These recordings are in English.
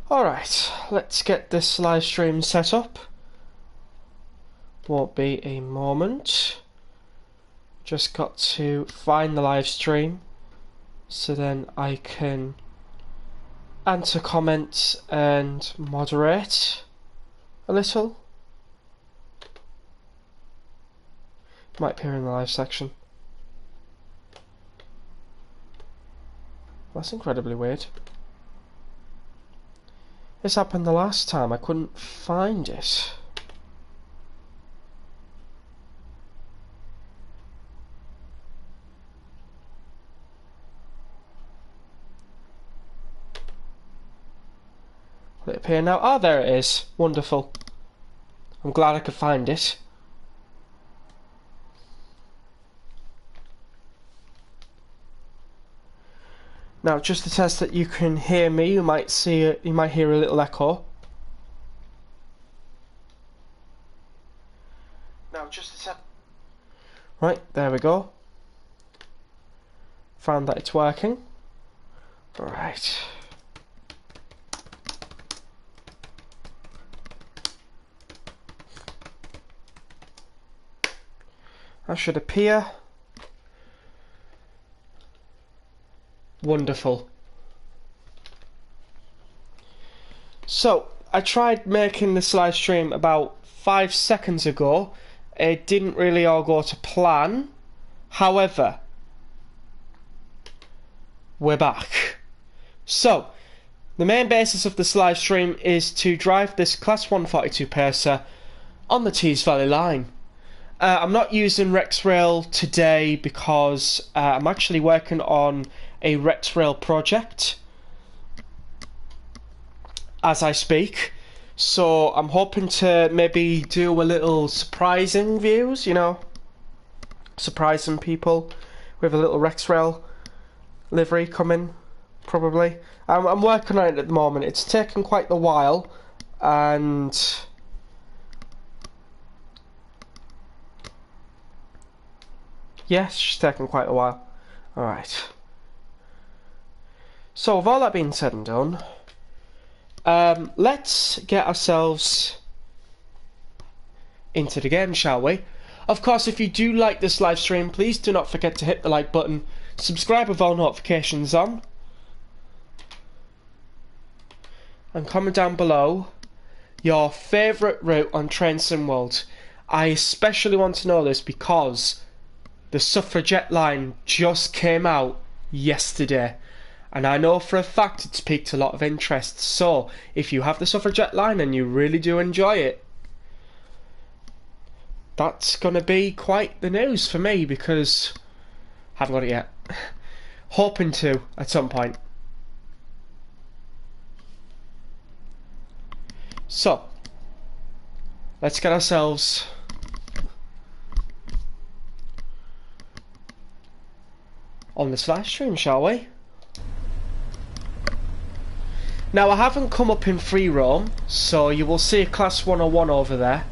Alright, let's get this live stream set up. Won't be a moment. Just got to find the live stream so then I can answer comments and moderate a little. Might appear in the live section. That's incredibly weird. This happened the last time, I couldn't find it. Will it appear now? Oh, there it is. Wonderful. I'm glad I could find it. Now, just to test that you can hear me, you might hear a little echo. Now, just to test. Right, there we go. Found that it's working. Right. That should appear. Wonderful. So, I tried making this live stream about 5 seconds ago. It didn't really all go to plan. However, we're back. So, the main basis of this live stream is to drive this Class 142 Pacer on the Tees Valley line. I'm not using Rexrail today because I'm actually working on a Rexrail project as I speak. So I'm hoping to maybe do a little surprising views, you know, surprising people with a little Rexrail livery coming, probably. I'm working on it at the moment. It's taken quite a while, and yes, it's taken quite a while. Alright. So with all that being said and done, let's get ourselves into the game, shall we? Of course, if you do like this live stream, please do not forget to hit the like button, subscribe with all notifications on, and comment down below your favourite route on Train Sim World. I especially want to know this because the Suffragette line just came out yesterday, and I know for a fact it's piqued a lot of interest. So if you have the Suffragette line and you really do enjoy it, that's gonna be quite the news for me, because I haven't got it yet. Hoping to at some point. So let's get ourselves on this live stream, shall we? Now, I haven't come up in free roam, so you will see a Class 101 over there.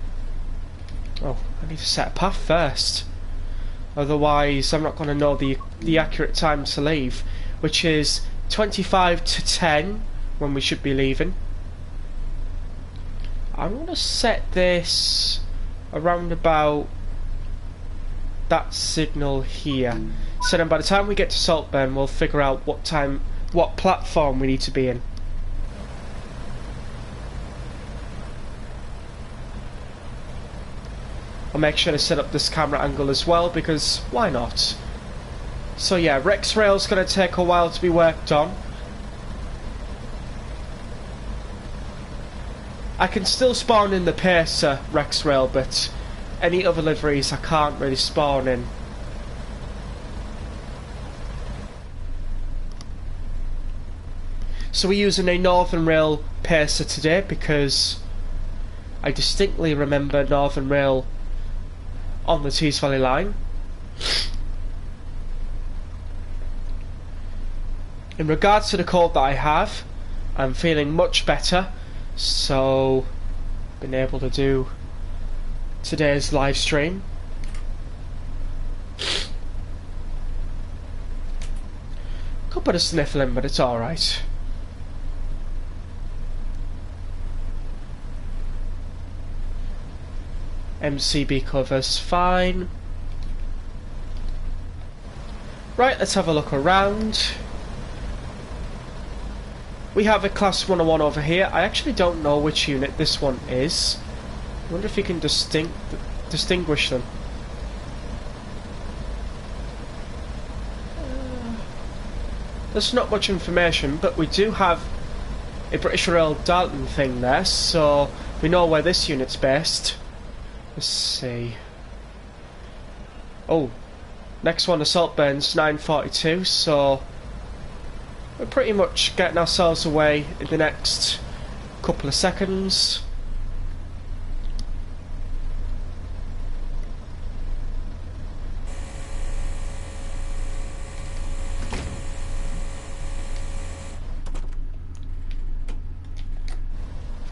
Oh, I need to set a path first. Otherwise, I'm not going to know the accurate time to leave, which is 25 to 10 when we should be leaving. I'm going to set this around about that signal here. So then by the time we get to Saltburn, we'll figure out what platform we need to be in. I'll make sure to set up this camera angle as well, because why not? So yeah, Rexrail's going to take a while to be worked on. I can still spawn in the Pacer Rexrail, but any other liveries I can't really spawn in. So we're using a Northern Rail Pacer today because I distinctly remember Northern Rail on the Tees Valley line. In regards to the cold that I have, I'm feeling much better, so been able to do today's live stream. Could put a sniffle in, but it's alright. MCB covers fine. Right, let's have a look around. We have a Class 101 over here. I actually don't know which unit this one is. I wonder if you can distinguish them. There's not much information, but we do have a British Rail Darlington thing there, so we know where this unit's based. Let's see. Oh, next one, the Saltburn's 942, so we're pretty much getting ourselves away in the next couple of seconds.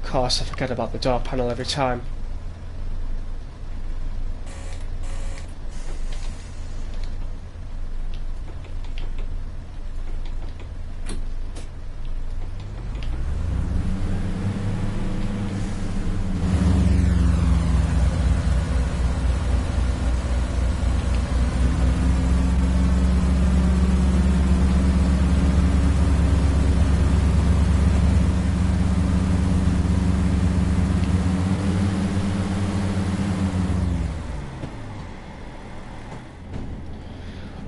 Of course, I forget about the door panel every time.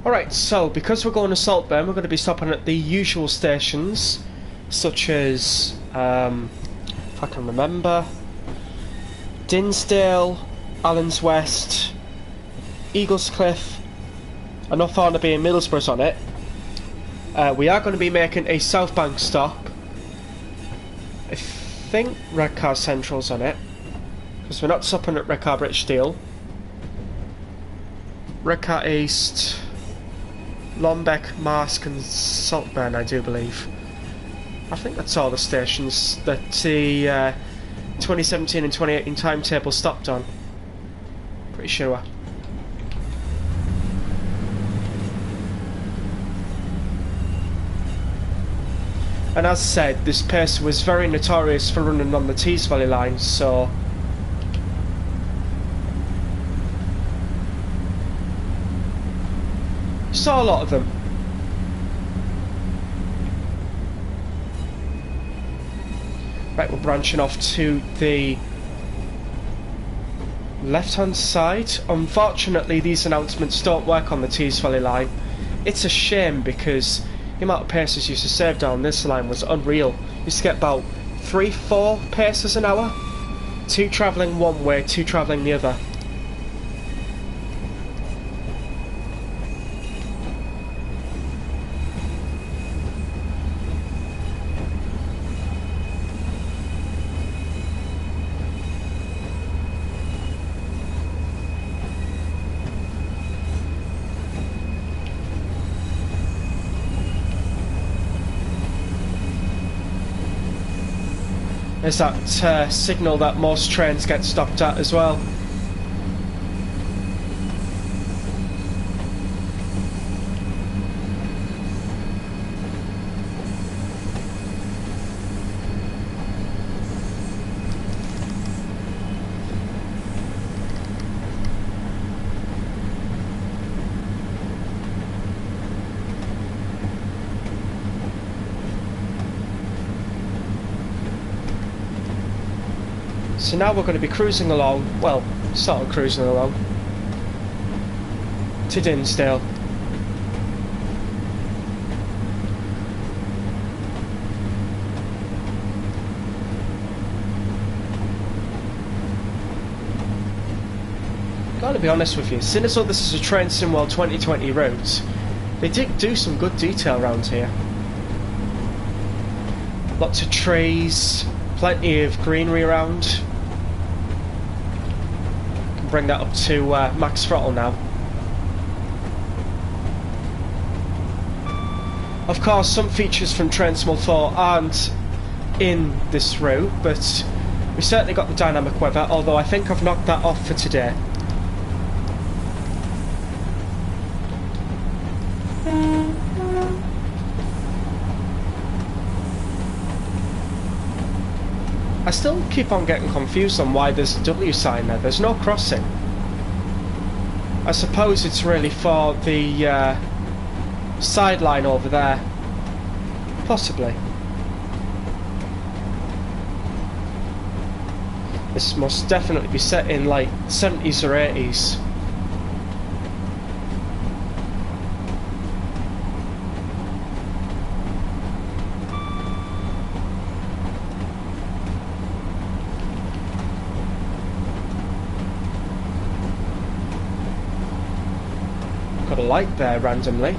Alright, so because we're going to Saltburn, we're going to be stopping at the usual stations, such as, if I can remember, Dinsdale, Allens West, Eaglescliffe, and not Thornaby and Middlesbrough's on it. We are going to be making a South Bank stop. I think Redcar Central's on it, because we're not stopping at Redcar British Steel. Redcar East, Lombeck, Marsk and Saltburn, I do believe. I think that's all the stations that the 2017 and 2018 timetable stopped on. Pretty sure. And as said, this person was very notorious for running on the Tees Valley line, so saw a lot of them. Right, we're branching off to the left hand side. Unfortunately, these announcements don't work on the Tees Valley line. It's a shame because the amount of paces used to save down this line was unreal. Used to get about 3-4 paces an hour. 2 travelling one way, 2 travelling the other. There's that signal that most trains get stopped at as well. So now we're going to be cruising along, well, sort of cruising along, to Dinsdale. Gotta be honest with you, seeing as though this is a Train Simworld 2020 route, they did do some good detail around here. Lots of trees, plenty of greenery around. Bring that up to max throttle now. Of course, some features from Train Simworld 4 aren't in this route, but we certainly got the dynamic weather, although I think I've knocked that off for today. I still keep on getting confused on why there's a W sign there. There's no crossing. I suppose it's really for the sideline over there. Possibly. This must definitely be set in like 70s or 80s. Got a light there randomly.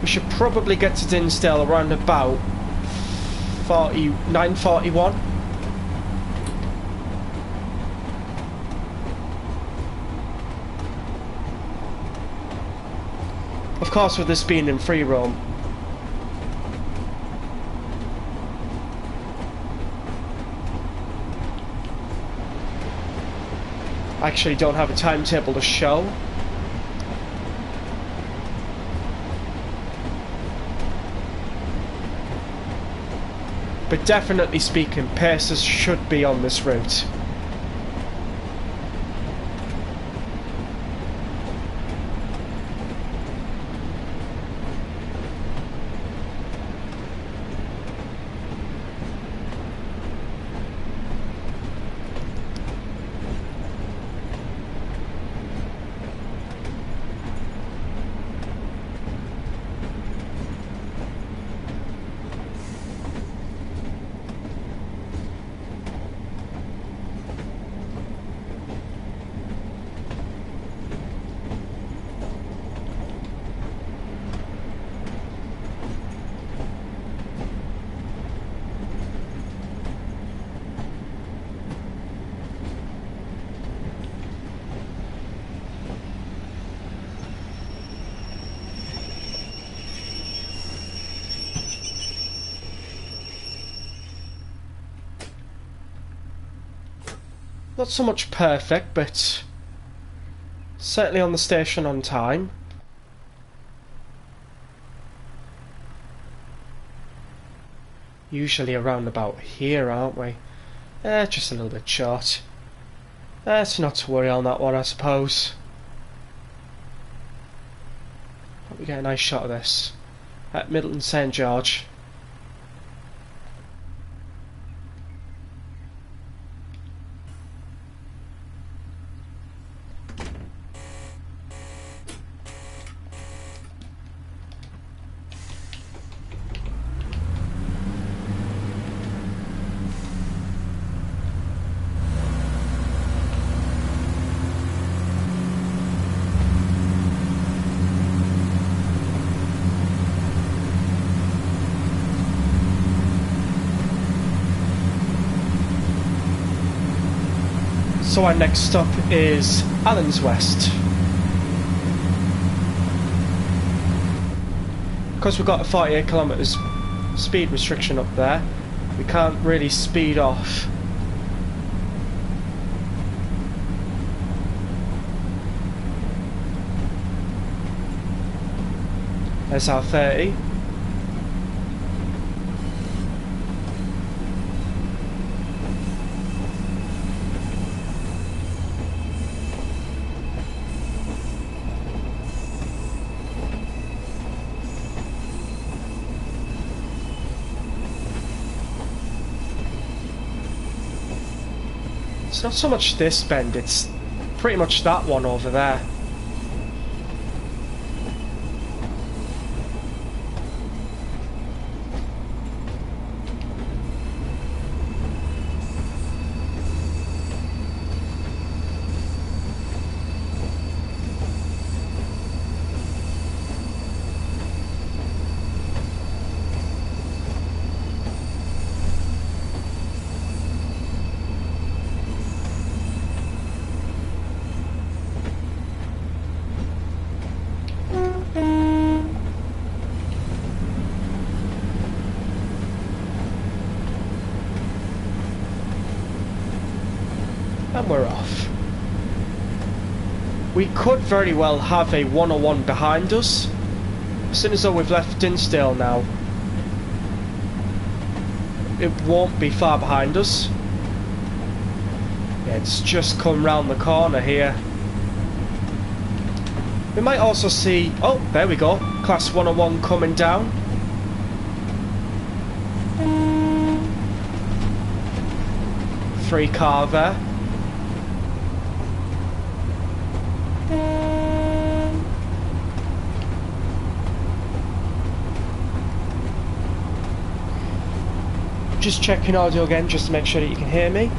We should probably get to Dinsdale around about 9:41. Of course, with this being in free roam. I actually don't have a timetable to show. But definitely speaking, paces should be on this route. Not so much perfect, but certainly on the station on time. Usually around about here, aren't we? Just a little bit short. It's not to worry on that one, I suppose. Hope we get a nice shot of this. At Middleton St George. So our next stop is Allens West. Because we've got a 48 kilometres speed restriction up there, we can't really speed off. There's our 30. It's not so much this bend, it's pretty much that one over there. and we're off. We could very well have a 101 behind us, seeing as though we've left Dinsdale now. It won't be far behind us. It's just come round the corner here. We might also see... oh, there we go. Class 101 coming down. Free car there. Just checking audio again just to make sure that you can hear me.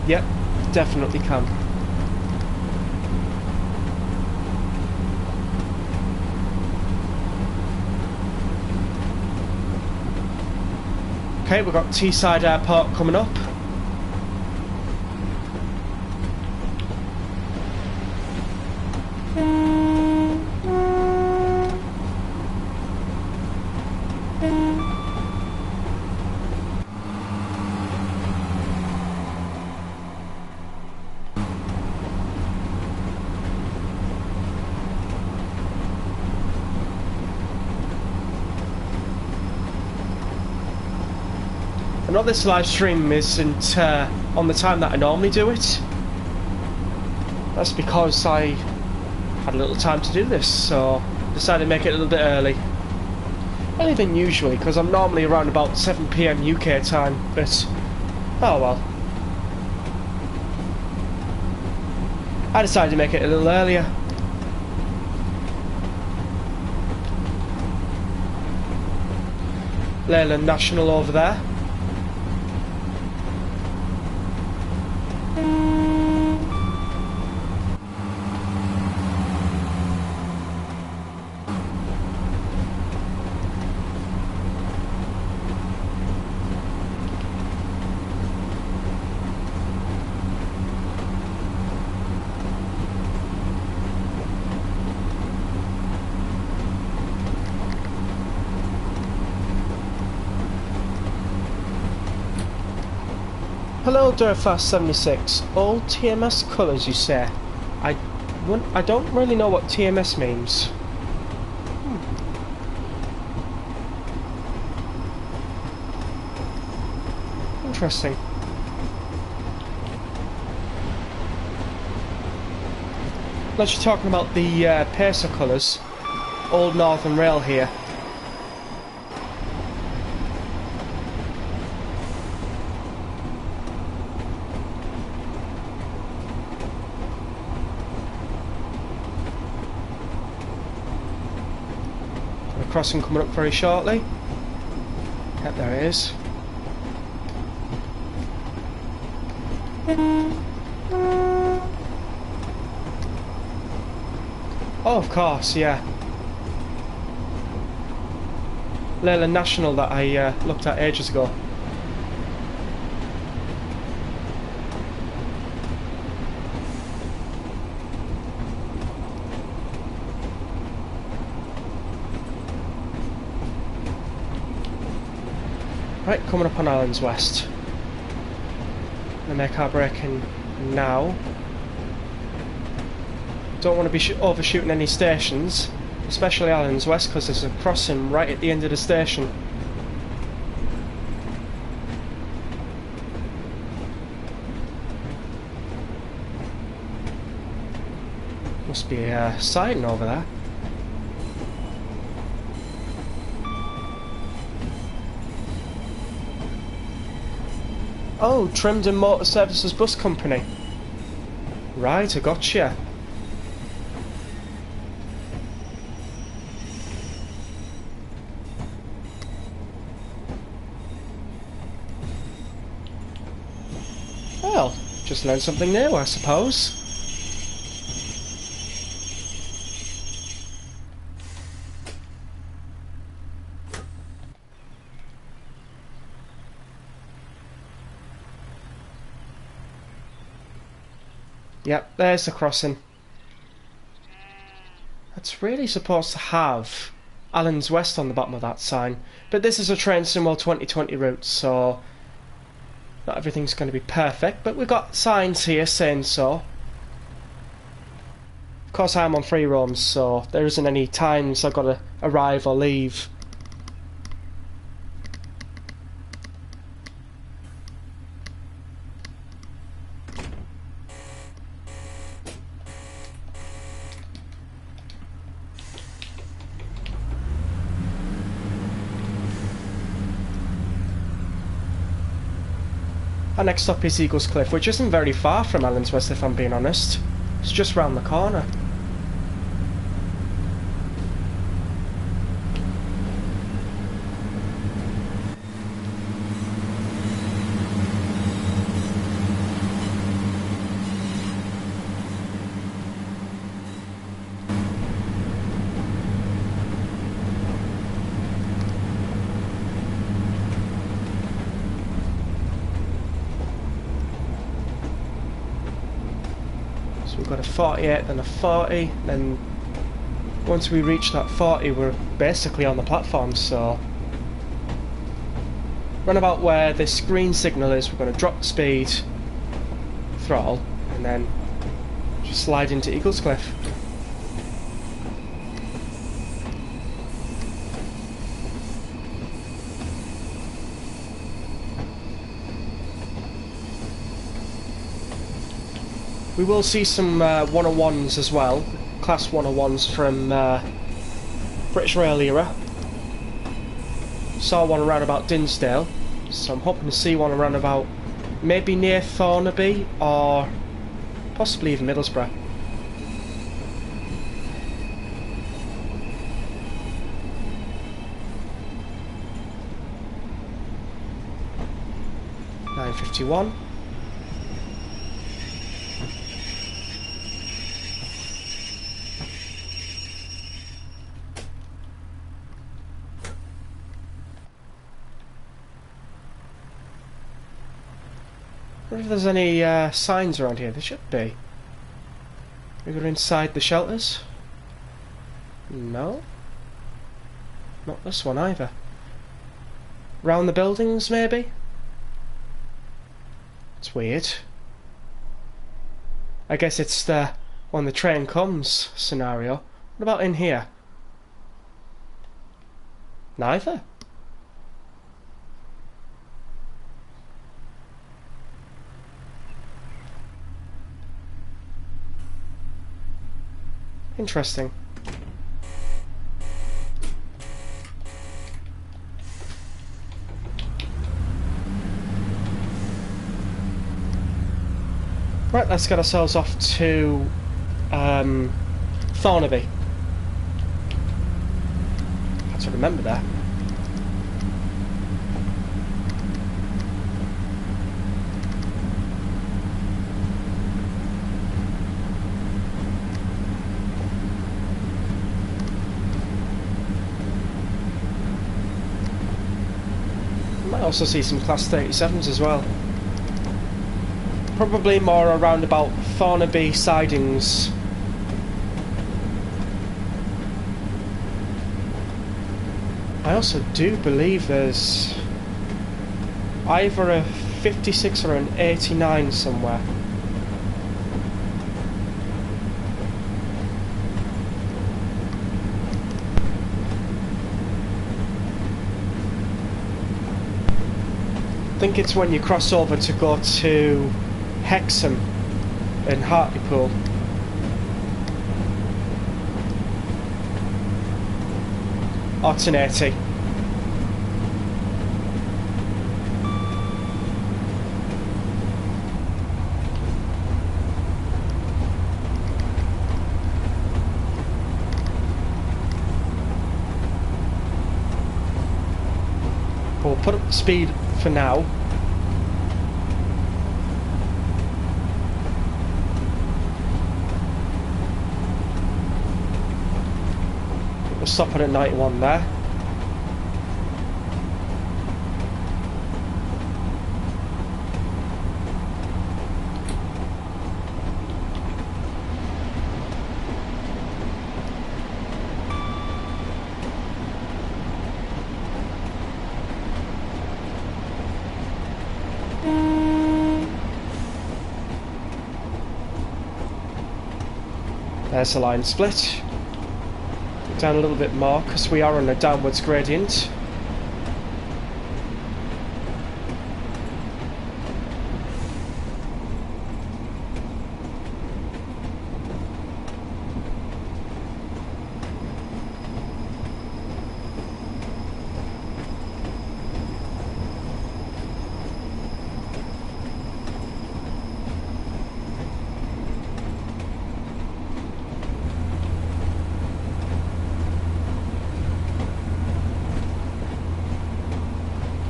Yep, definitely can. Okay, we've got Teesside Airport coming up. I know this live stream isn't on the time that I normally do it. That's because I had a little time to do this, so decided to make it a little bit early. Earlier than usually, because I'm normally around about 7 PM UK time, but oh well. I decided to make it a little earlier. Leyland National over there. Hello Durfast76, all TMS colours you say? I don't really know what TMS means. Interesting. Unless you're talking about the Pacer colours, Old Northern Rail here. Crossing coming up very shortly. Yep, there it is. Oh, of course, yeah. Leyland National that I looked at ages ago. Right, coming up on Islands West. Gonna make our braking now. Don't want to be overshooting any stations, especially Islands West, because there's a crossing right at the end of the station. Must be a sighting over there. Oh, Trimden Motor Services Bus Company. Right, I gotcha. Well, just learned something new, I suppose. Yep, there's the crossing. It's really supposed to have Allen's West on the bottom of that sign. But this is a Train Simworld 2020 route, so not everything's going to be perfect, but we've got signs here saying so. Of course I'm on free roams, so there isn't any times I've got to arrive or leave. Our next stop is Eagles Cliff, which isn't very far from Allen's West if I'm being honest. It's just round the corner. We've got a 48 and a 40, then once we reach that 40 we're basically on the platform, so run about where this green signal is, we're going to drop the speed, throttle, and then just slide into Eagles Cliff. We will see some 101s as well, class 101s from British Rail era. Saw one around about Dinsdale, so I'm hoping to see one around about maybe near Thornaby or possibly even Middlesbrough. £9.51. I wonder if there's any signs around here. There should be. Maybe we're inside the shelters? No. Not this one either. Round the buildings, maybe? It's weird. I guess it's the when the train comes scenario. What about in here? Neither. Interesting. Right, let's get ourselves off to Thornaby. Had to remember that. Might also see some class 37s as well. Probably more around about Thornaby sidings. I also do believe there's either a 56 or an 89 somewhere. I think it's when you cross over to go to Hexham in Hartlepool. Or 1080. We'll put up the speed for now. We'll stop it at 91 there. There's the line split. Down a little bit more because we are on a downwards gradient.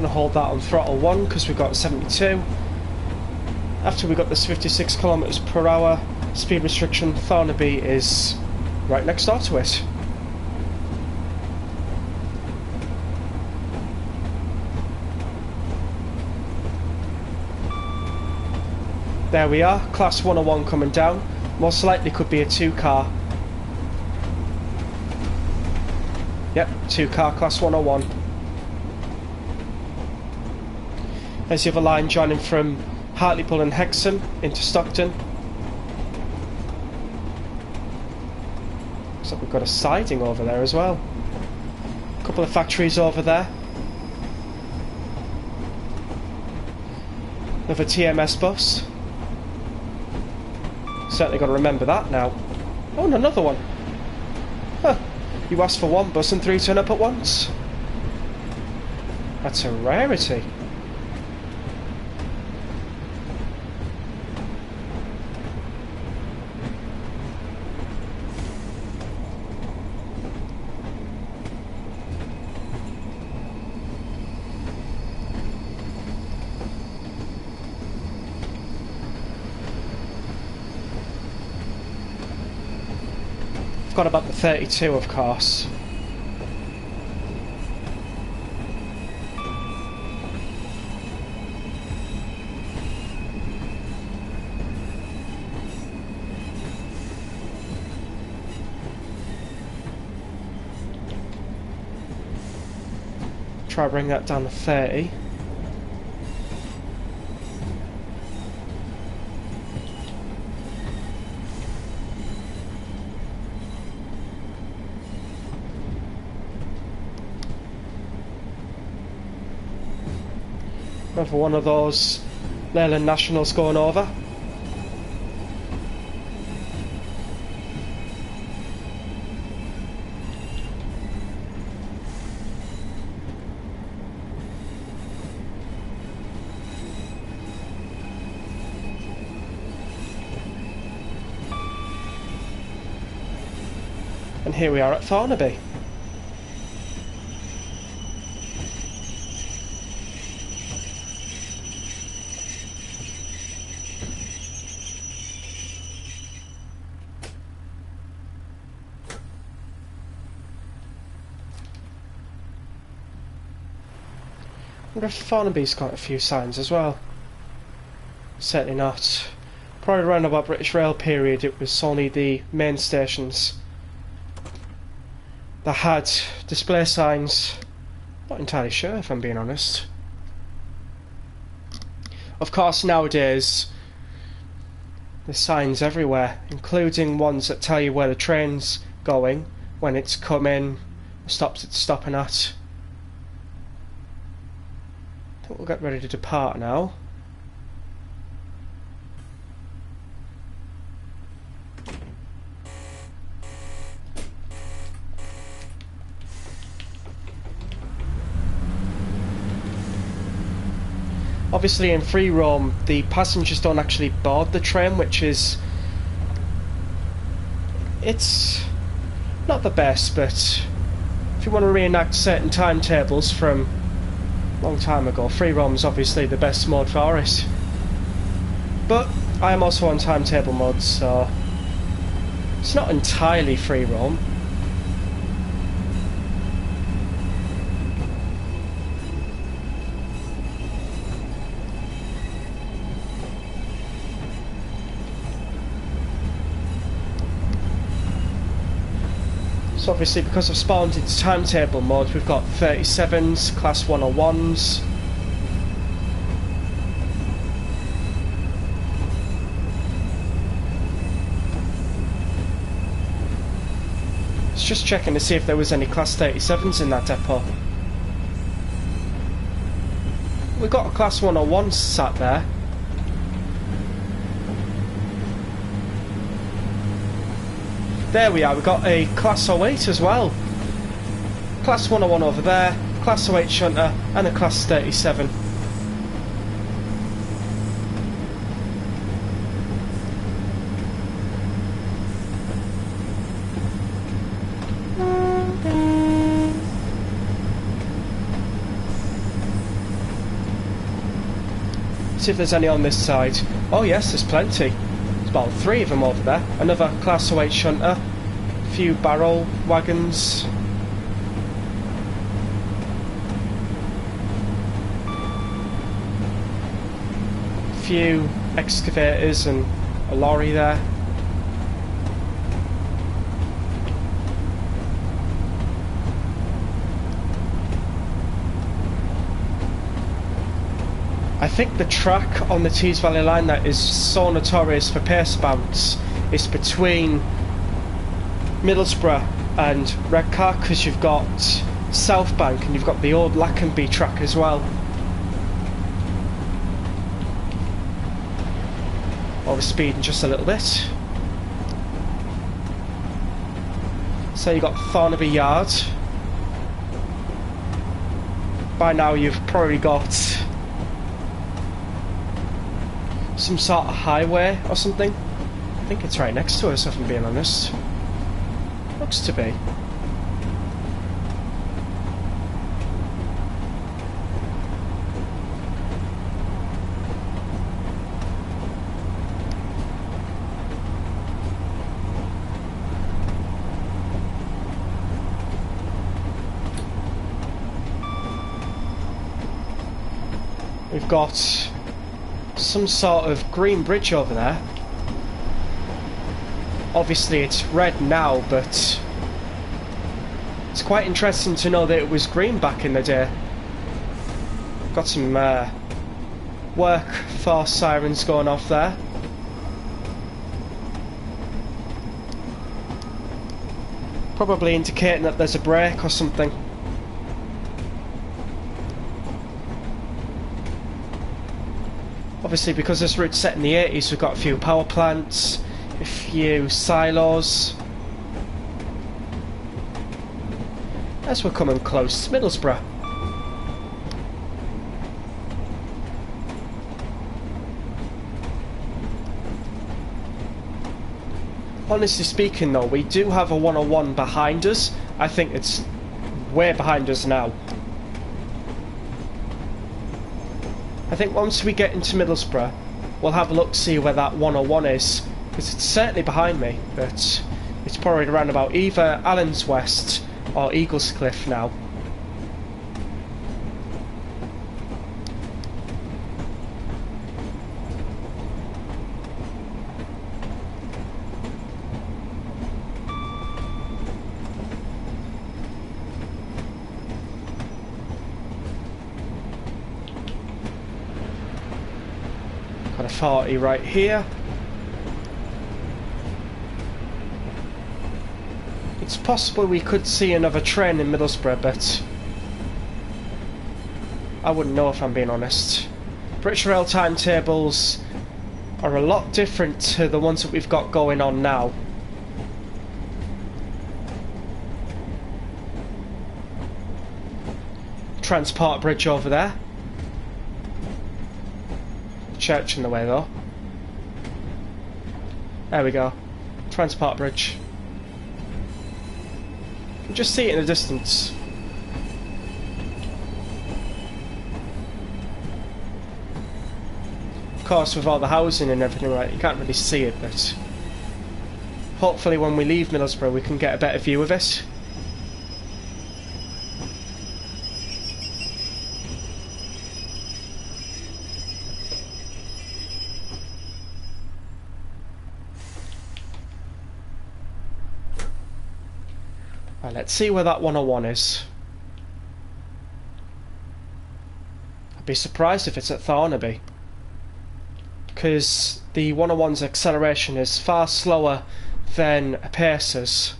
Hold that on throttle 1 because we've got 72. After we got this 56 kilometers per hour speed restriction, Thornaby is right next door to it. There we are, class 101 coming down. Most likely could be a 2-car. Yep, 2-car class 101. There's the other line joining from Hartlepool and Hexham into Stockton. Looks like we've got a siding over there as well. A couple of factories over there. Another TMS bus. Certainly got to remember that now. Oh, and another one. Huh. You asked for one bus and 3 turn up at once. That's a rarity. Got about the 32, of course. Try to bring that down to 30. For one of those Leyland Nationals going over. And here we are at Thornaby. I wonder if Thornaby's got a few signs as well. Certainly not. Probably around about British Rail period it was only the main stations that had display signs. Not entirely sure if I'm being honest. Of course nowadays there's signs everywhere, including ones that tell you where the train's going, when it's coming, the stops it's stopping at. I think we'll get ready to depart now. Obviously in free roam the passengers don't actually board the train, which is... it's not the best, but if you want to reenact certain timetables from long time ago, free roam is obviously the best mode for it. But I am also on timetable mode, so it's not entirely free roam. So obviously because I've spawned into timetable mode, we've got 37s, class 101s. just checking to see if there was any Class 37s in that depot. We've got a Class 101 sat there. There we are, we've got a Class 08 as well. Class 101 over there, Class 08 shunter and a Class 37. See if there's any on this side. Oh yes, there's plenty. There's about 3 of them over there. Another Class 08 shunter. A few barrel wagons. A few excavators and a lorry there. I think the track on the Tees Valley line that is so notorious for pace bounce is between Middlesbrough and Redcar, because you've got South Bank and you've got the old Lackenby track as well. Over speeding just a little bit. So you've got Thornaby Yard. By now you've probably got some sort of highway or something. I think it's right next to us, if I'm being honest. Looks to be. We've got some sort of green bridge over there. Obviously it's red now, but it's quite interesting to know that it was green back in the day. Got some workforce sirens going off there. Probably indicating that there's a break or something. Obviously, because this route's set in the 80s, we've got a few power plants, a few silos. As we're coming close to Middlesbrough. Honestly speaking though, we do have a 101 behind us. I think it's way behind us now. I think once we get into Middlesbrough, we'll have a look, see where that 101 is, because it's certainly behind me, but it's probably around about either Allens West or Eaglescliffe now. Got a 40 right here. It's possible we could see another train in Middlesbrough, but I wouldn't know if I'm being honest. British Rail timetables are a lot different to the ones that we've got going on now. Transport bridge over there. Church in the way though. There we go. Transport bridge. You can just see it in the distance. Of course, with all the housing and everything, right, you can't really see it, but hopefully when we leave Middlesbrough we can get a better view of it. Right, let's see where that 101 is. I'd be surprised if it's at Thornaby, because the 101's acceleration is far slower than a Pacer's.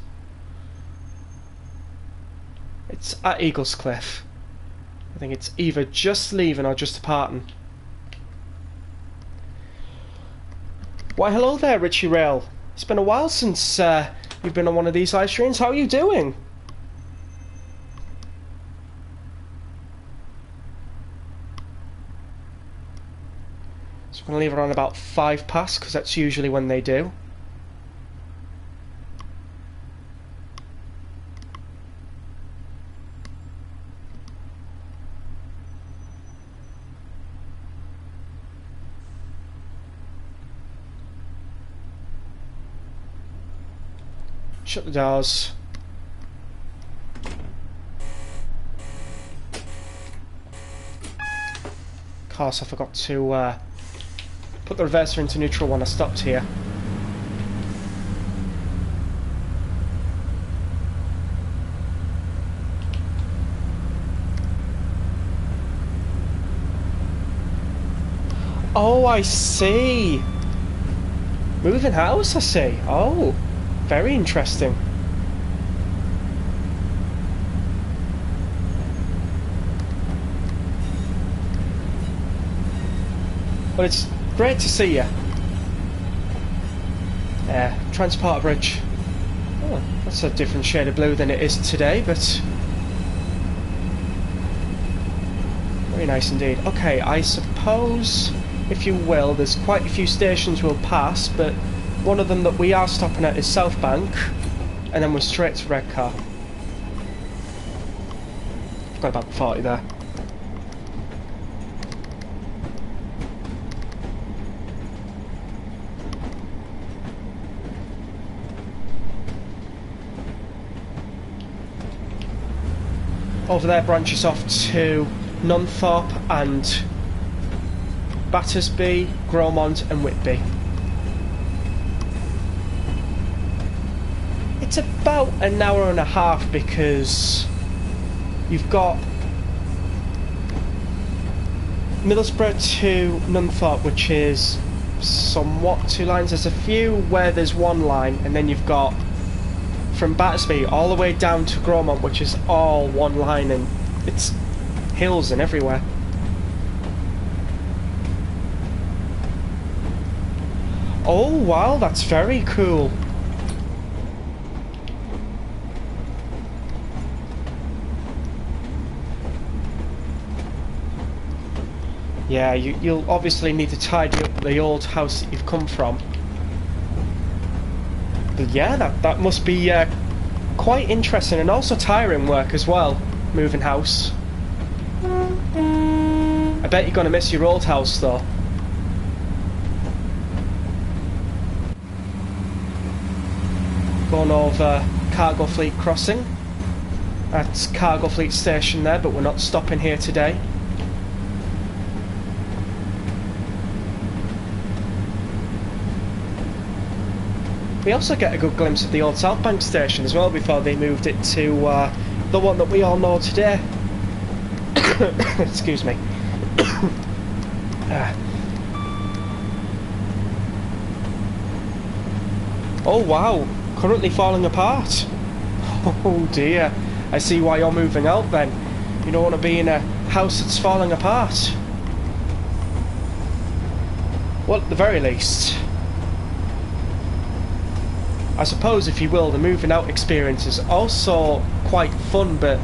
It's at Eagles Cliff. I think it's either just leaving or just departing. Why hello there, Richie Rail. It's been a while since you've been on one of these live streams. How are you doing? So I'm going to leave around about 5 past because that's usually when they do. Shut the doors. Of course, I forgot to put the reverser into neutral when I stopped here. Oh, I see. Moving house, I see. Oh. Very interesting. Well, it's great to see you. Transporter bridge. Oh, that's a different shade of blue than it is today, but very nice indeed. Okay, I suppose, if you will, there's quite a few stations we'll pass, but one of them that we are stopping at is South Bank, and then we're straight to Redcar. I've got about 40 there. Over there branches off to Nunthorpe and Battersby, Gromont and Whitby. It's about an hour and a half because you've got Middlesbrough to Nunthorpe, which is somewhat 2 lines. There's a few where there's 1 line, and then you've got from Battersby all the way down to Gromont, which is all 1 line, and it's hills and everywhere. Oh wow, that's very cool. Yeah, you'll obviously need to tidy up the old house that you've come from. But yeah, that must be quite interesting and also tiring work as well, moving house. I bet you're going to miss your old house though. Going over Cargo Fleet Crossing. That's Cargo Fleet Station there, but we're not stopping here today. We also get a good glimpse of the old South Bank station as well before they moved it to the one that we all know today. Excuse me. Oh wow, currently falling apart. Oh dear, I see why you're moving out then. You don't want to be in a house that's falling apart. Well, at the very least, I suppose, if you will, the moving out experience is also quite fun but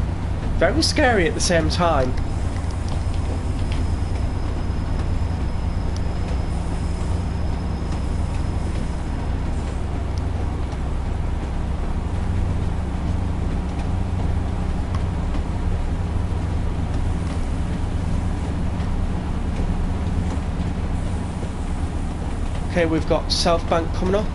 very scary at the same time. Okay, we've got South Bank coming up.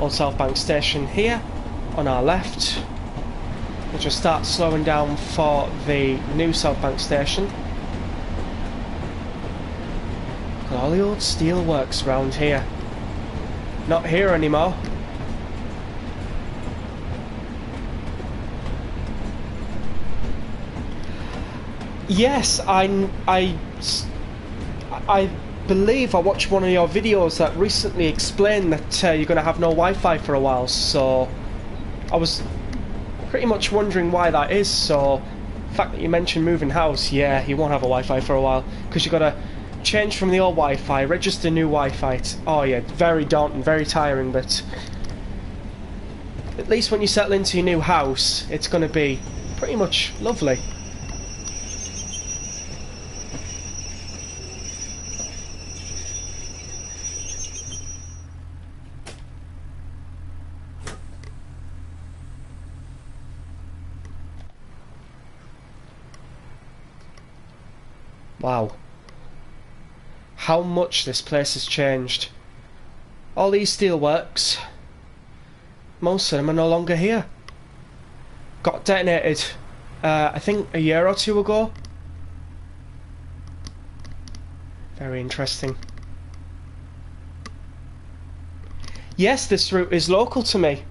Old South Bank station here on our left. We'll just start slowing down for the new South Bank station. Got all the old steel works around here. Not here anymore. Yes, I believe I watched one of your videos that recently explained that you're going to have no Wi-Fi for a while, so I was pretty much wondering why that is. So the fact that you mentioned moving house, yeah, you won't have a Wi-Fi for a while because you've got to change from the old Wi-Fi, register new Wi-Fi. Oh yeah, very daunting, very tiring, but at least when you settle into your new house, it's going to be pretty much lovely. Wow. How much this place has changed. All these steelworks, most of them are no longer here. Got detonated, I think a year or two ago. Very interesting. Yes, this route is local to me.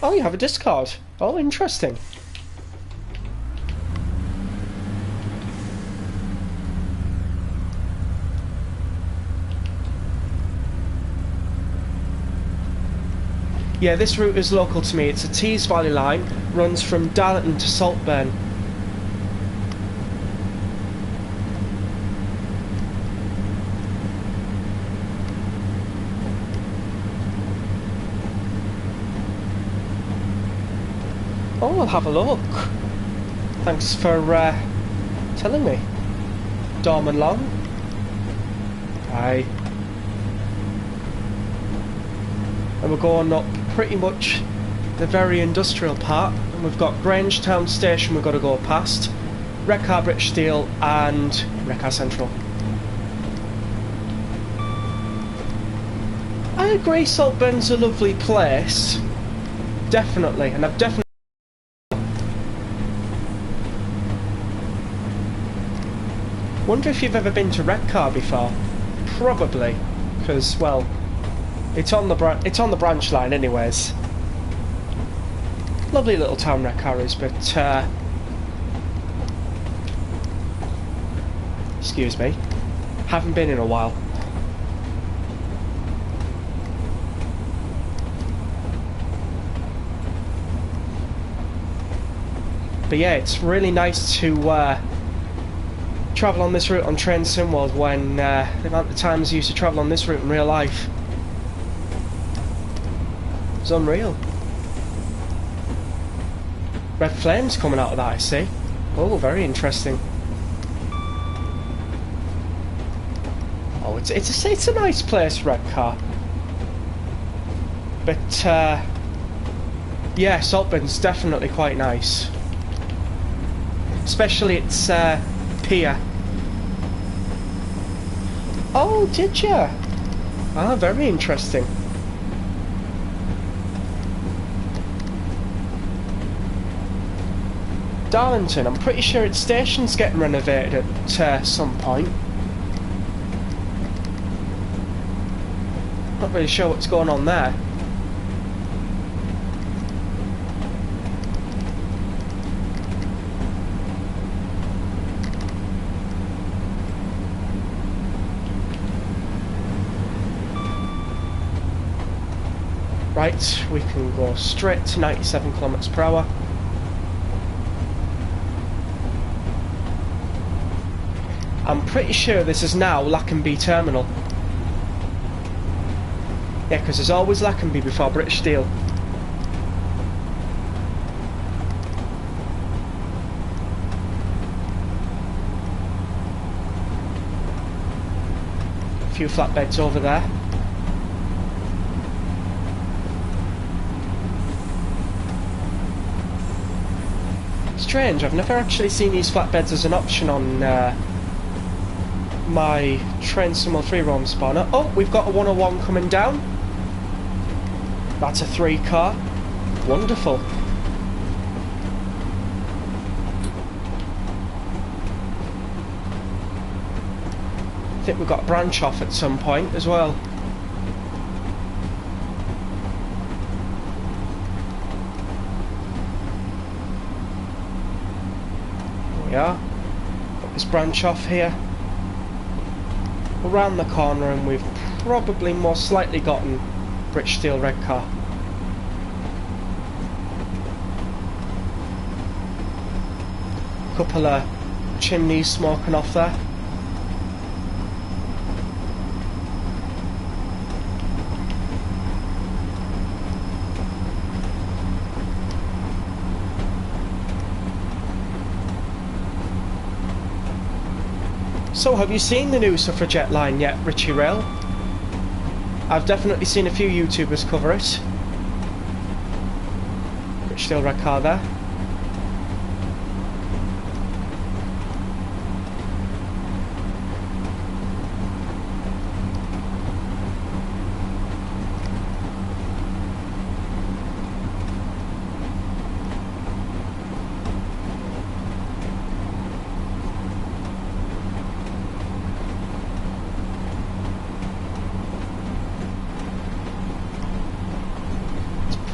Oh, you have a discard. Oh, interesting. Yeah, this route is local to me. It's a Tees Valley line, runs from Darlington to Saltburn. Oh, I'll have a look. Thanks for telling me. Dorman Long. Aye. And we're going up pretty much the very industrial part, and we've got Grangetown Station we've got to go past, Redcar British Steel and Redcar Central. I agree Saltburn's a lovely place, definitely, and I've definitely wonder if you've ever been to Redcar before. Probably, because well, it's on the branch line, anyways. Lovely little town Redcar is, but excuse me, haven't been in a while. But yeah, it's really nice to travel on this route on Train Simworld when the amount of times I used to travel on this route in real life. It's unreal. Red flames coming out of that, I see. Oh, very interesting. Oh, it's a nice place, Redcar. But yeah, Saltburn's definitely quite nice. Especially its pier. Oh, did ya? Ah, very interesting. Darlington, I'm pretty sure its station's getting renovated at some point. Not really sure what's going on there. Right, we can go straight to 97 kilometers per hour. I'm pretty sure this is now Lackenby Terminal. Yeah, because there's always Lackenby before British Steel. A few flatbeds over there. Strange, I've never actually seen these flatbeds as an option on my Train Simworld 3 ROM spawner. Oh, we've got a 101 coming down. That's a 3 car. Wonderful. I think we've got a branch off at some point as well. There we are. Got this branch off here. Around the corner, and we've probably most likely gotten British Steel red car. Couple of chimneys smoking off there. So, have you seen the new suffragette line yet, Richie Rail? I've definitely seen a few YouTubers cover it. British Steel red car there.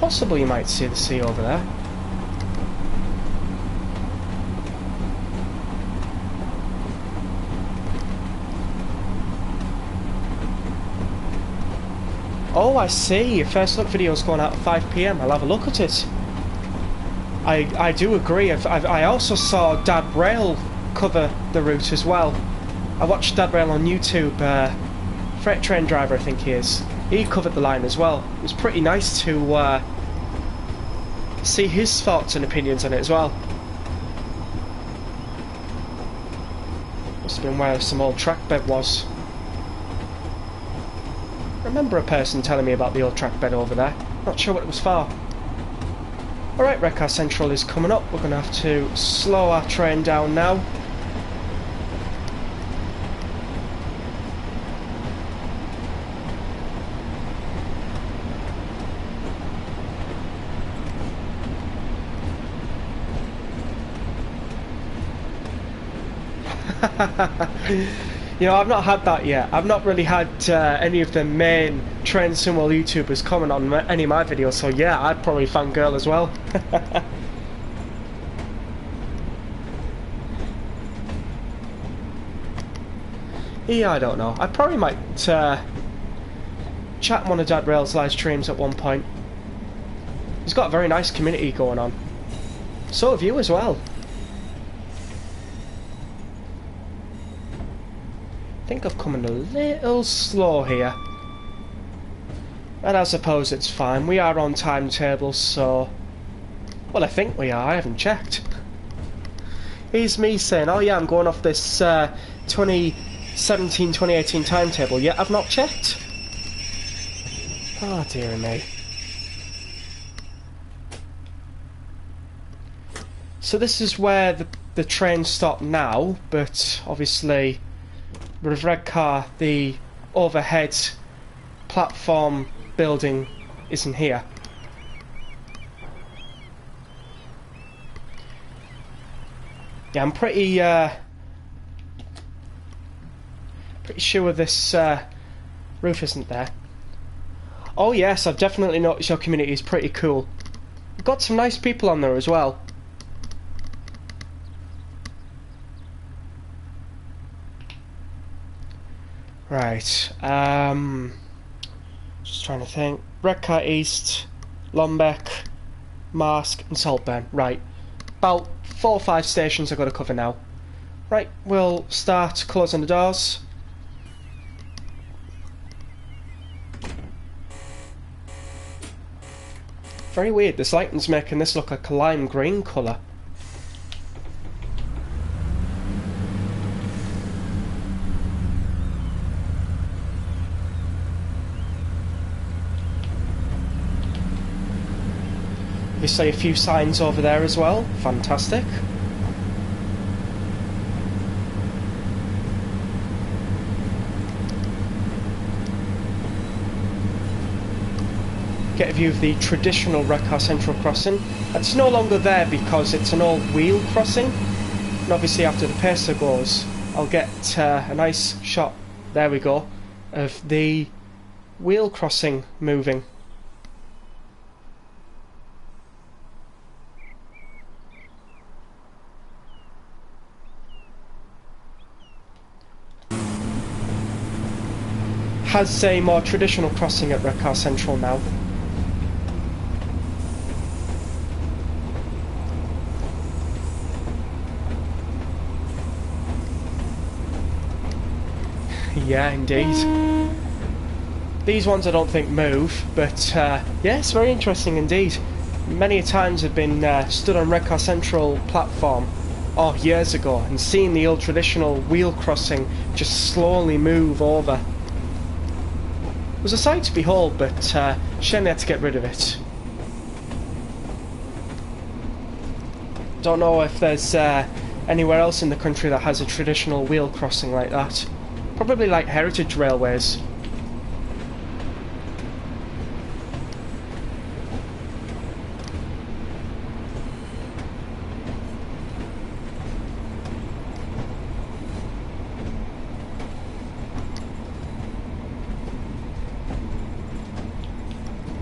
Possible you might see the sea over there. Oh, I see. Your first look video's going out at 5 PM. I'll have a look at it. I do agree. I also saw Dad Rail cover the route as well. I watched Dad Rail on YouTube. Freight train driver, I think he is. He covered the line as well. It was pretty nice to see his thoughts and opinions on it as well. Must have been where some old track bed was. I remember a person telling me about the old track bed over there. Not sure what it was for. Alright, Redcar Central is coming up. We're going to have to slow our train down now. You know, I've not had that yet. I've not really had any of the main train simul YouTubers comment on any of my videos, so yeah, I'd probably fangirl as well. Yeah, I don't know. I probably might chat on one of Dad Rail's live streams at one point. He's got a very nice community going on. So have you as well. I think I've come in a little slow here, but I suppose it's fine. We are on timetable, so well, I think we are. I haven't checked. Here's me saying, oh yeah, I'm going off this 2017-2018 timetable. Yeah, I've not checked. Oh dear me. So this is where the train stopped now, but obviously with Redcar, the overhead platform building isn't here. Yeah, I'm pretty sure this roof isn't there. Oh yes, I've definitely noticed your community is pretty cool. We've got some nice people on there as well. Right, just trying to think. Redcar East, Lombeck, Marsk and Saltburn. Right, about 4 or 5 stations I've got to cover now. Right, we'll start closing the doors. Very weird, this lighting's making this look like a lime green colour. Obviously a few signs over there as well. Fantastic. Get a view of the traditional Redcar Central crossing. It's no longer there because it's an old wheel crossing. And obviously after the pacer goes, I'll get a nice shot there we go, of the wheel crossing moving. Has a more traditional crossing at Redcar Central now. Yeah, indeed. These ones I don't think move, but yeah, it's very interesting indeed. Many times I've been stood on Redcar Central platform years ago and seen the old traditional wheel crossing just slowly move over. It was a sight to behold, but shame they had to get rid of it. Don't know if there's anywhere else in the country that has a traditional wheel crossing like that. Probably like heritage railways.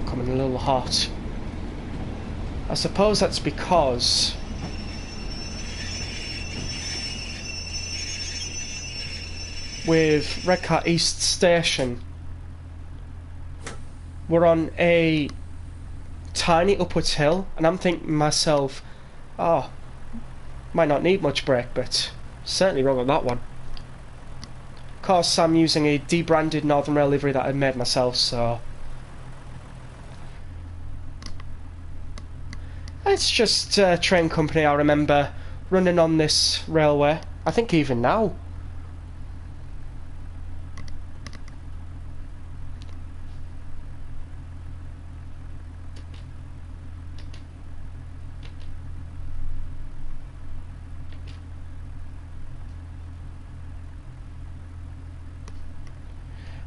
Coming a little hot. I suppose that's because with Redcar East Station, we're on a tiny upwards hill, and I'm thinking to myself, oh, might not need much brake, but certainly wrong on that one. Of course, I'm using a debranded Northern Rail livery that I made myself, so it's just a train company I remember running on this railway. I think even now.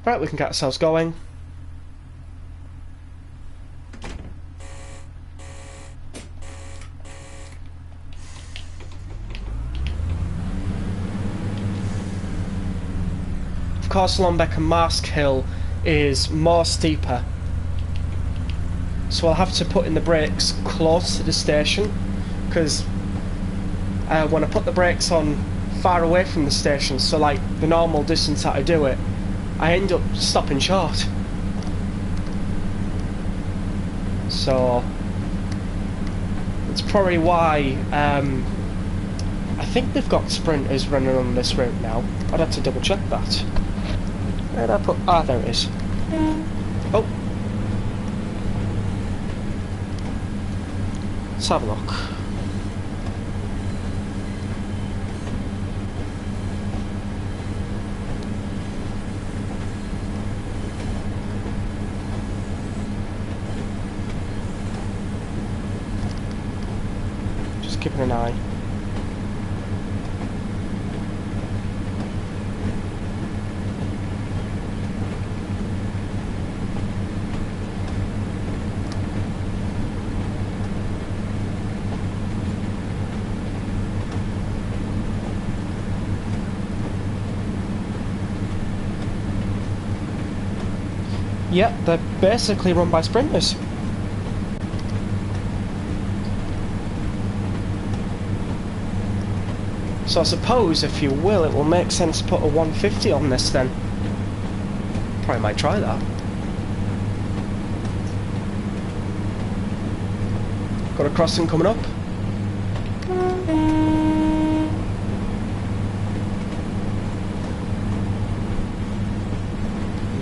Right, we can get ourselves going. Of course, Lombeck and Marsk Hill is more steeper, so I'll have to put in the brakes close to the station, because when I put the brakes on far away from the station, so like the normal distance that I do it, I end up stopping short. So that's probably why I think they've got sprinters running on this route now. I'd have to double check that. Where did I put? Ah, there it is. Oh, let's have a look. Keeping an eye. Yep, they're basically run by sprinters. So I suppose, if you will, it will make sense to put a 150 on this then. Probably might try that. Got a crossing coming up.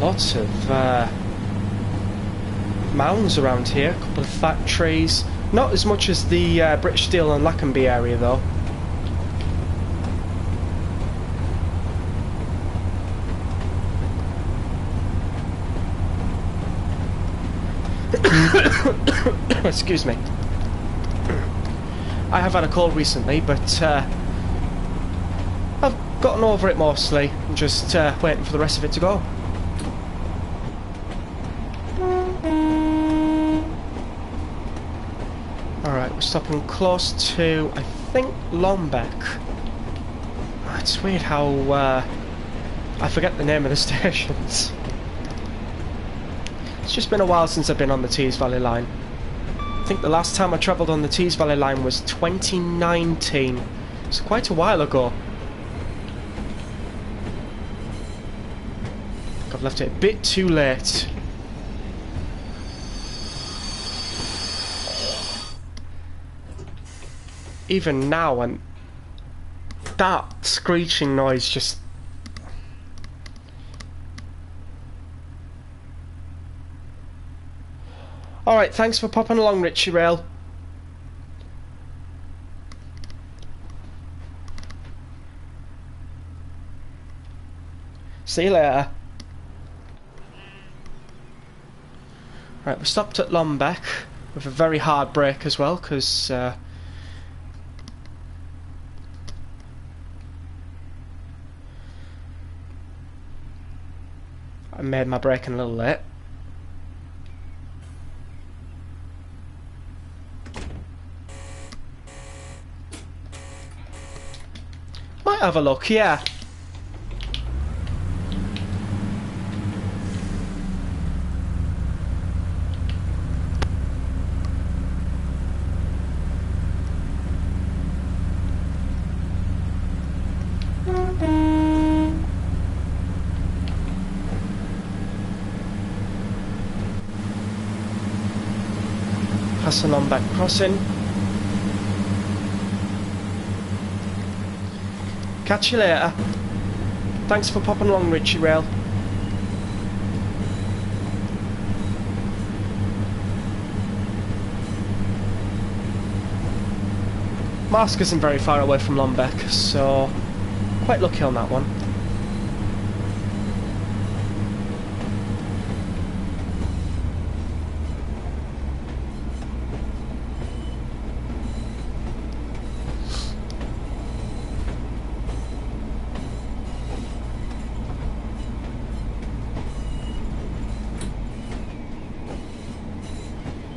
Lots of mounds around here, a couple of fat trees. Not as much as the British Steel and Lackenby area though. Excuse me. I have had a cold recently, but I've gotten over it mostly. I'm just waiting for the rest of it to go. Alright, we're stopping close to, I think, Lombeck. It's weird how I forget the name of the stations. It's just been a while since I've been on the Tees Valley line. I think the last time I travelled on the Tees Valley line was 2019. It's quite a while ago. I've left it a bit too late. Even now, and that screeching noise just... Alright, thanks for popping along, Richie Rail. See you later. Right, we stopped at Lombeck with a very hard break as well, because I made my braking a little late. Might have a look, yeah. Passing on back crossing. Catch you later. Thanks for popping along, Richie Rail. Marsk isn't very far away from Lombeck, so quite lucky on that one.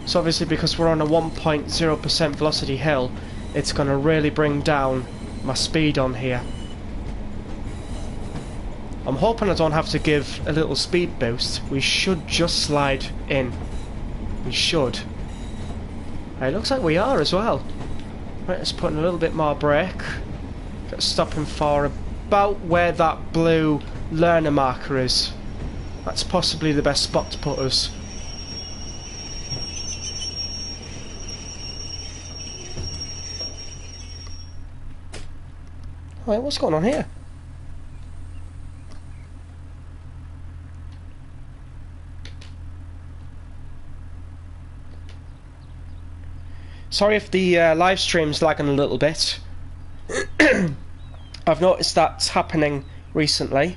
So obviously, because we're on a 1.0% velocity hill, it's going to really bring down my speed on here. I'm hoping I don't have to give a little speed boost. We should just slide in. We should. It looks like we are as well. Right, let's put in a little bit more brake. Stopping for about where that blue learner marker is. That's possibly the best spot to put us. Wait, what's going on here? Sorry if the live stream's lagging a little bit. I've noticed that's happening recently.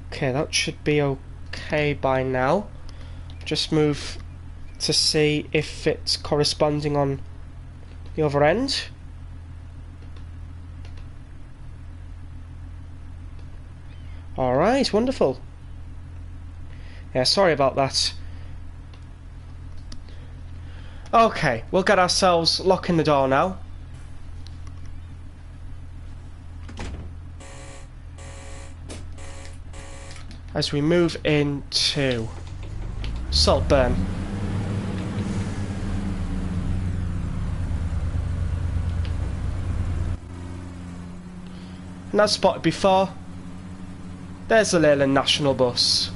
Okay, that should be okay by now. Just move to see if it's corresponding on the other end. Alright, wonderful. Yeah, sorry about that. Okay, we'll get ourselves locking the door now. As we move into Saltburn. And as spotted before, there's the Leyland National Bus.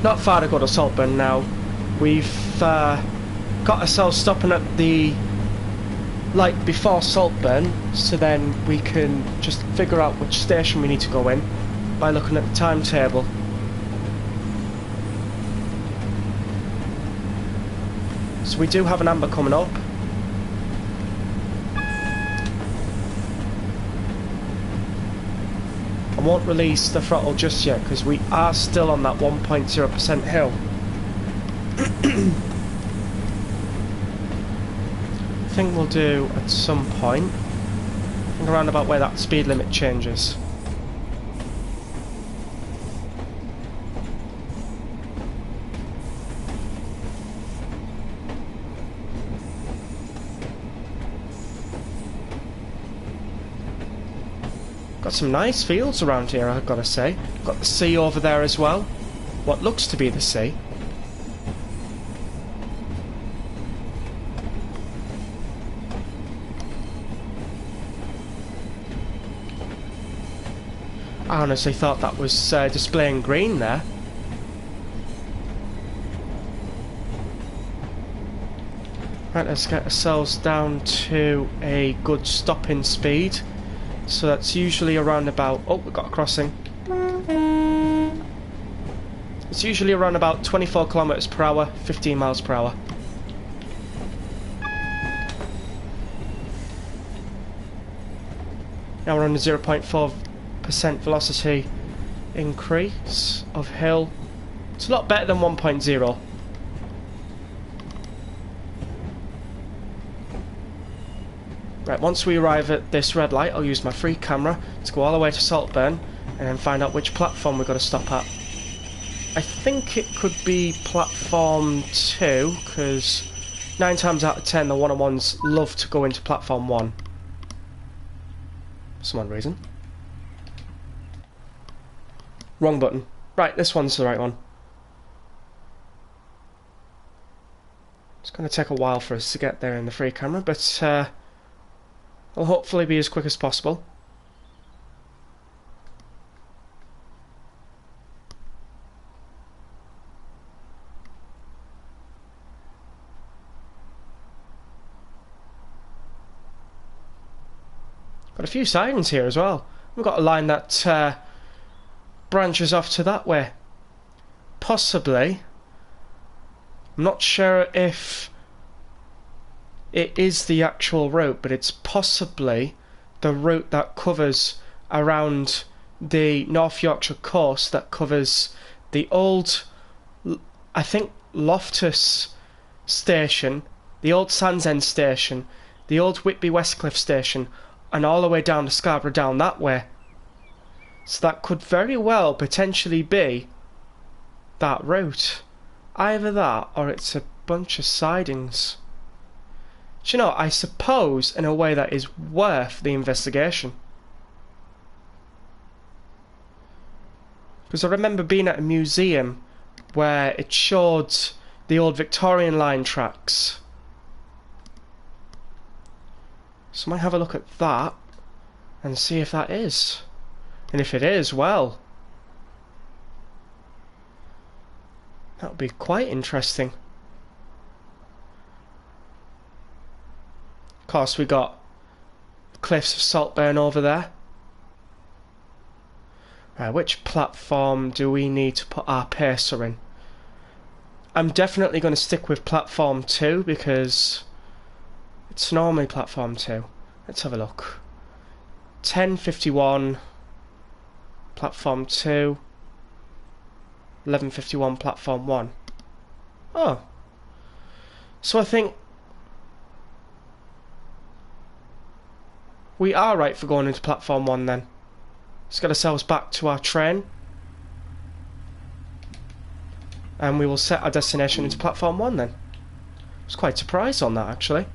Not far to go to Saltburn now. We've got ourselves stopping at the light before Saltburn, so then we can just figure out which station we need to go in by looking at the timetable. So we do have an amber coming up. won't release the throttle just yet because we are still on that 1.0% hill. I think we'll do at some point, I think around about where that speed limit changes. Got some nice fields around here, I've got to say. Got the sea over there as well. What looks to be the sea. I honestly thought that was displaying green there. Right, let's get ourselves down to a good stopping speed. So that's usually around about... Oh, we've got a crossing. It's usually around about 24 kilometers per hour, 15 miles per hour. Now we're on a 0.4% velocity increase of hill. It's a lot better than 1.0. Right, once we arrive at this red light, I'll use my free camera to go all the way to Saltburn and then find out which platform we've got to stop at. I think it could be platform 2, because 9 times out of 10 the one-on-ones love to go into platform 1. For some odd reason. Wrong button. Right, this one's the right one. It's going to take a while for us to get there in the free camera, but I'll hopefully be as quick as possible. Got a few sidings here as well. We've got a line that branches off to that way. Possibly. I'm not sure if it is the actual route, but it's possibly the route that covers around the North Yorkshire coast, that covers the old, I think, Loftus station, the old Sandsend station, the old Whitby Westcliff station, and all the way down to Scarborough down that way. So that could very well potentially be that route. Either that or it's a bunch of sidings. Do you know, I suppose in a way that is worth the investigation. Because I remember being at a museum where it showed the old Victorian line tracks. So I might have a look at that and see if that is. And if it is, well, that would be quite interesting. Of course, we got the cliffs of Saltburn over there. Right, which platform do we need to put our pacer in? I'm definitely going to stick with platform 2 because it's normally platform 2. Let's have a look. 10:51 platform 2. 11:51 platform 1. Oh. So I think we are right for going into platform 1 then. Let's get ourselves back to our train. And we will set our destination into platform 1 then. I was quite surprised on that actually.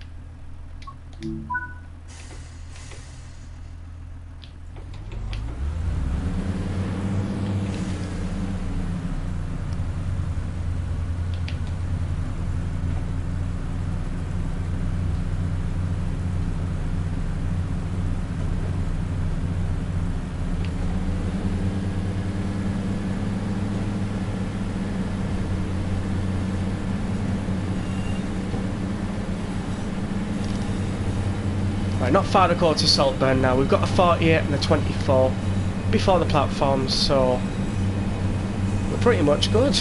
Right, not far to go to Saltburn now. We've got a 48 and a 24 before the platforms, so we're pretty much good.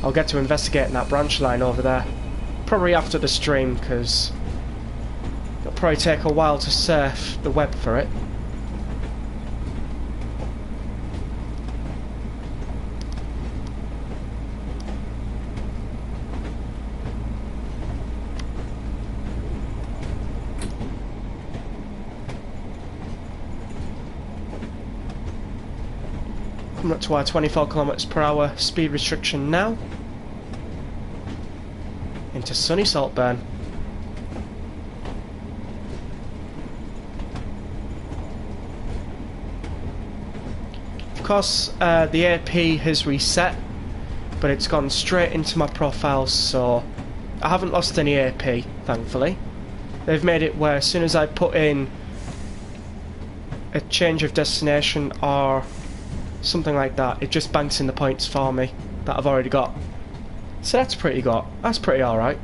I'll get to investigating that branch line over there. Probably after the stream, because it'll probably take a while to surf the web for it. Coming up to our 24 kilometers per hour speed restriction now. Into sunny Saltburn. Of course, the AP has reset, but it's gone straight into my profile, so I haven't lost any AP, thankfully. They've made it where as soon as I put in a change of destination or something like that, it just banks in the points for me that I've already got. So that's pretty good. That's pretty alright.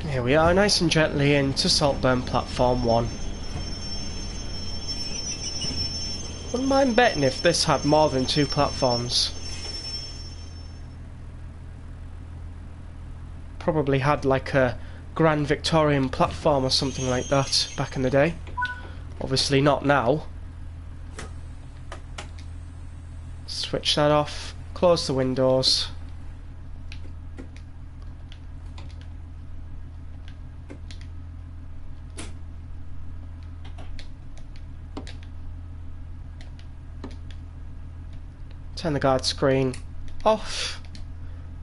Here we are, nice and gently into Saltburn platform 1. Wouldn't mind betting if this had more than 2 platforms. Probably had like a Grand Victorian platform or something like that back in the day. Obviously not now. Switch that off, close the windows. Turn the guard screen off.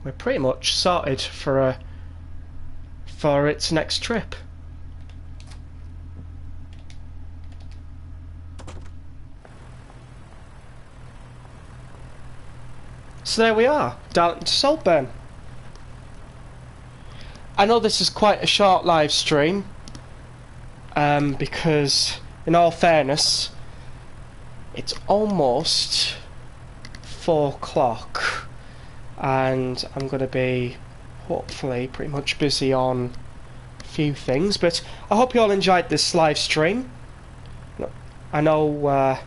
We're pretty much sorted for its next trip. So there we are, Darlington to Saltburn. I know this is quite a short live stream, because in all fairness, it's almost 4 o'clock and I'm going to be hopefully pretty much busy on a few things, but I hope you all enjoyed this live stream. I know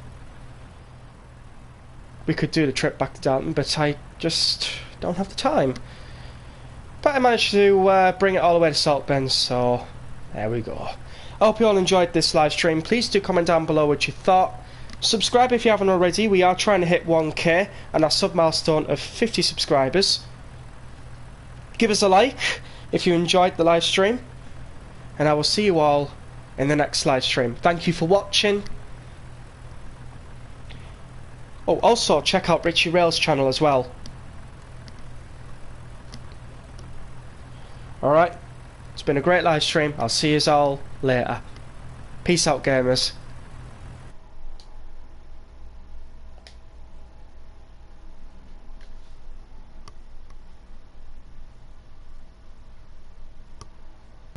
we could do the trip back to Darlington, but I just don't have the time. But I managed to bring it all the way to Saltburn, so there we go. I hope you all enjoyed this live stream. Please do comment down below what you thought. Subscribe if you haven't already. We are trying to hit 1k and our sub milestone of 50 subscribers. Give us a like if you enjoyed the live stream, and I will see you all in the next live stream. Thank you for watching. Oh, also check out Richie Rail's channel as well. Alright, it's been a great live stream. I'll see you all later. Peace out, gamers.